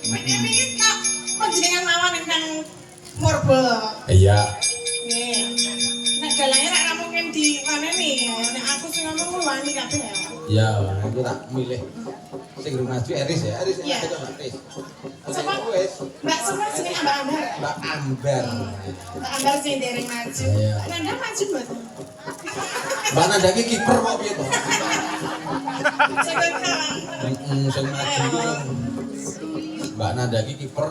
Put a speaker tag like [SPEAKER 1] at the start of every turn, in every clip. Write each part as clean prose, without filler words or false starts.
[SPEAKER 1] Ini kok panjenengan mawon ingkang murba.
[SPEAKER 2] Iya.
[SPEAKER 1] Nggih. Nek dalane rak mungkin di maneni. Nek aku sing ngomong wani kabeh ya.
[SPEAKER 2] Ya, aku tak milih sing durung maju Eris ya. Eris
[SPEAKER 1] Iya.
[SPEAKER 2] ya Mbak Tis.
[SPEAKER 1] Sapa?
[SPEAKER 2] Wis.
[SPEAKER 1] Mbak Suma jenenge Mbak Ambar.
[SPEAKER 2] Mbak Ambar.
[SPEAKER 1] Mbak Ambar sing dereng maju.
[SPEAKER 2] Iya.
[SPEAKER 1] Nanda maju mboten?
[SPEAKER 2] Mbak Nanda ki kiper kok piye to?
[SPEAKER 1] Jaga kawan.
[SPEAKER 2] Sing maju ki Mbak Nanda ki kiper,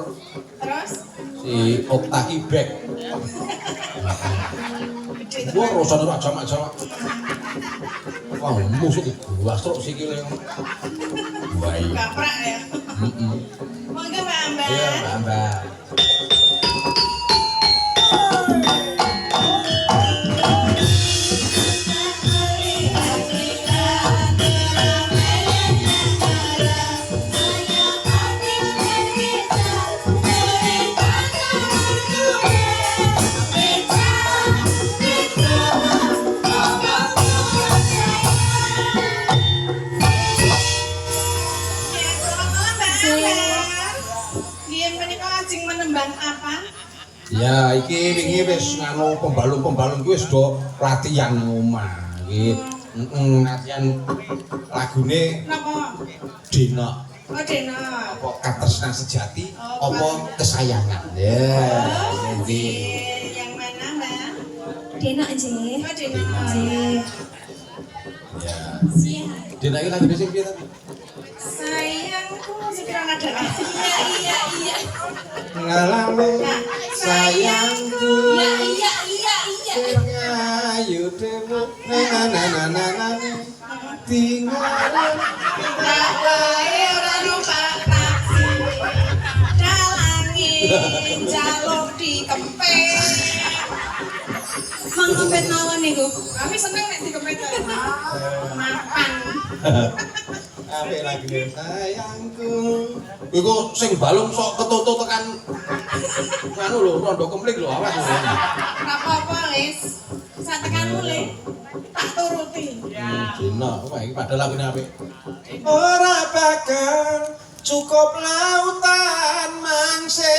[SPEAKER 1] Terus
[SPEAKER 2] si Okta ki back. Wah, rasane ora jamak-jamak. Wah, musuh ki guwas truk sikile. Wah, iya.
[SPEAKER 1] gaprak ya.
[SPEAKER 2] Heeh.
[SPEAKER 1] Monggo Mbak Ambar.
[SPEAKER 2] Iya, Mbak Ambar.
[SPEAKER 1] Ya, selamat malam Mbak Ambar. Biyen menika lajeng menembang apa?
[SPEAKER 2] Ya, iki wingi wis nganu pembalung-pembalung kuwi wis do latihan nang omah. Iki latihan lagune
[SPEAKER 1] Napa?
[SPEAKER 2] Dina
[SPEAKER 1] Oh, Dena.
[SPEAKER 2] apa katresnan sejati
[SPEAKER 1] Oh,
[SPEAKER 2] apa kesayangan. Ya,
[SPEAKER 1] Oh,
[SPEAKER 2] jadi
[SPEAKER 1] yang mana Mbak?
[SPEAKER 3] Dena aja.
[SPEAKER 1] Oh, Dena.
[SPEAKER 2] ya.
[SPEAKER 3] Siap.
[SPEAKER 2] Dina iki lagune sing piye ta?
[SPEAKER 1] Sayangku segera nada. Iya.
[SPEAKER 2] Ngalami
[SPEAKER 1] Nah,
[SPEAKER 2] sayangku
[SPEAKER 3] Iya.
[SPEAKER 2] ayu demu na tinggal
[SPEAKER 1] tak wae ora lupa taksi. Dalangin jaluk dikempet.
[SPEAKER 3] Mang kompet mawon niku.
[SPEAKER 1] Kami seneng nek dikempet. Mapan.
[SPEAKER 2] apik lagune sayangku iku sing balung sok ketutu tekan anu lho rondo kemplik lho awas lho.
[SPEAKER 1] Ora apa-apa, Lis. Satekanmu, Le. Tak turuti.
[SPEAKER 2] Dina, wah iki padahal lagune apik. Ora bakal cukup lautan mangse.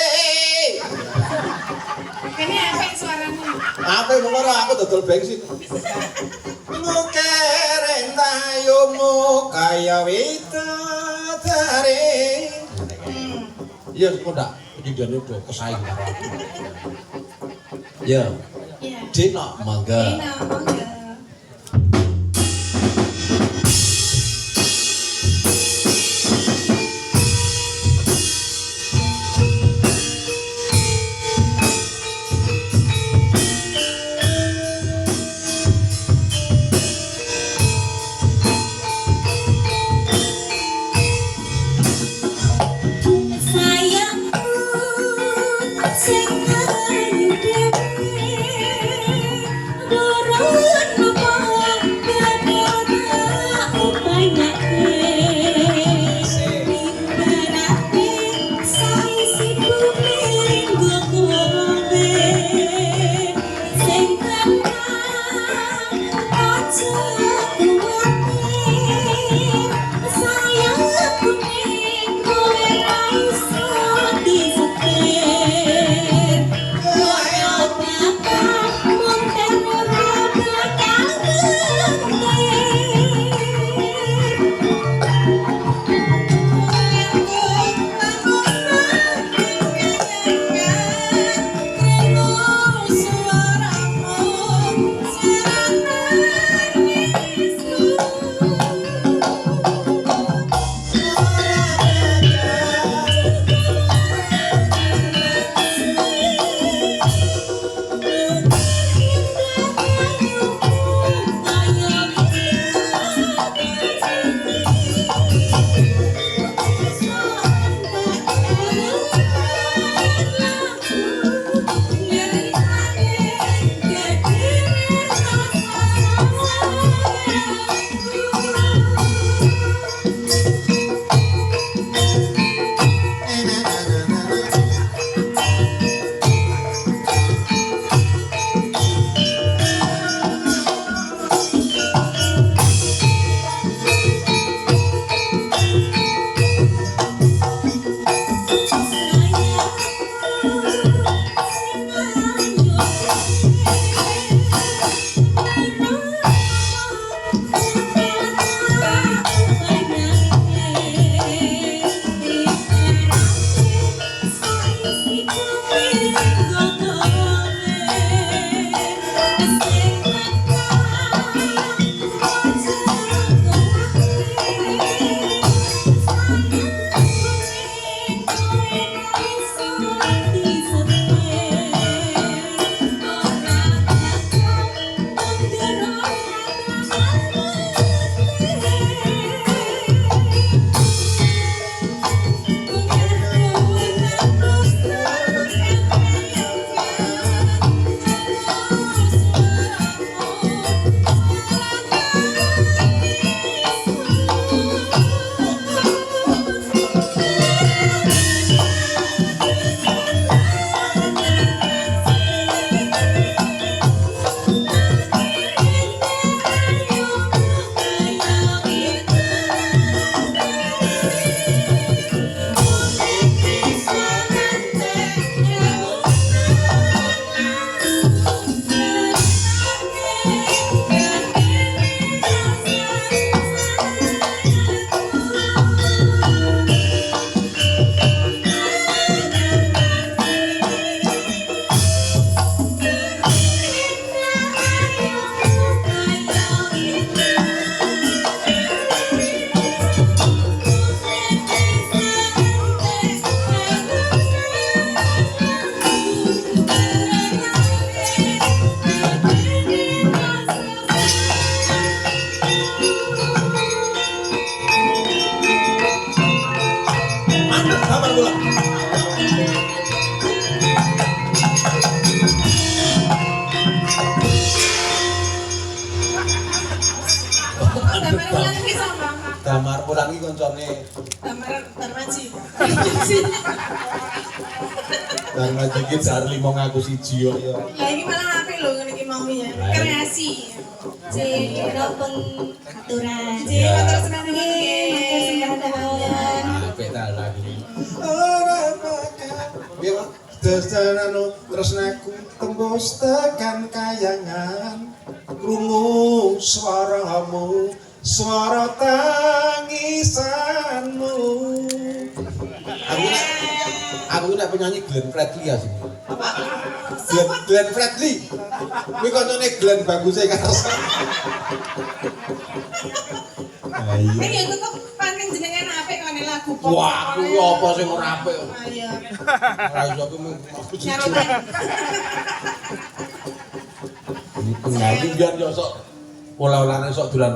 [SPEAKER 1] Kene apik suaranya.
[SPEAKER 2] Apik mung ora aku dodol bensin. Nukeren tayumu kaya widodari. Iya, kok ndak pedidane do kesaing karo aku. Ya,
[SPEAKER 1] Iya.
[SPEAKER 2] Dina mangga.
[SPEAKER 1] Dina, monggo.
[SPEAKER 3] Sayangku sing ayu dhewe. Durung
[SPEAKER 2] damar kula.
[SPEAKER 1] Damar ulang iki sama.
[SPEAKER 2] Damar pulang iki koncone
[SPEAKER 1] Damar Darmaji.
[SPEAKER 2] Darmaji iki jar limo ngaku siji yo ya.
[SPEAKER 1] Lah iki malah apik lho ngene iki mau ya. Kreasi.
[SPEAKER 3] Ciro pengaturan.
[SPEAKER 1] Jadi matur seneng
[SPEAKER 2] Apik ta lagi. Ora bakal. Piye, Pak? Dasanano tresnaku tembus tekan kayangan. Krungu swaramu, swara tangisanmu. Aku nek penyanyi Glenn Fredly ya sih. Glenn Fredly. Kuwi koncone Glenn baguse karos. Ayo.
[SPEAKER 1] ya tetep pancen jenengan apik kene lagu pop.
[SPEAKER 2] Wah, kuwi apa sing ora apik?
[SPEAKER 1] Ayo.
[SPEAKER 2] Ora iso aku mung
[SPEAKER 1] Nyarotan.
[SPEAKER 2] Ini penyanyi biar yo sok olah-olahane sok dolan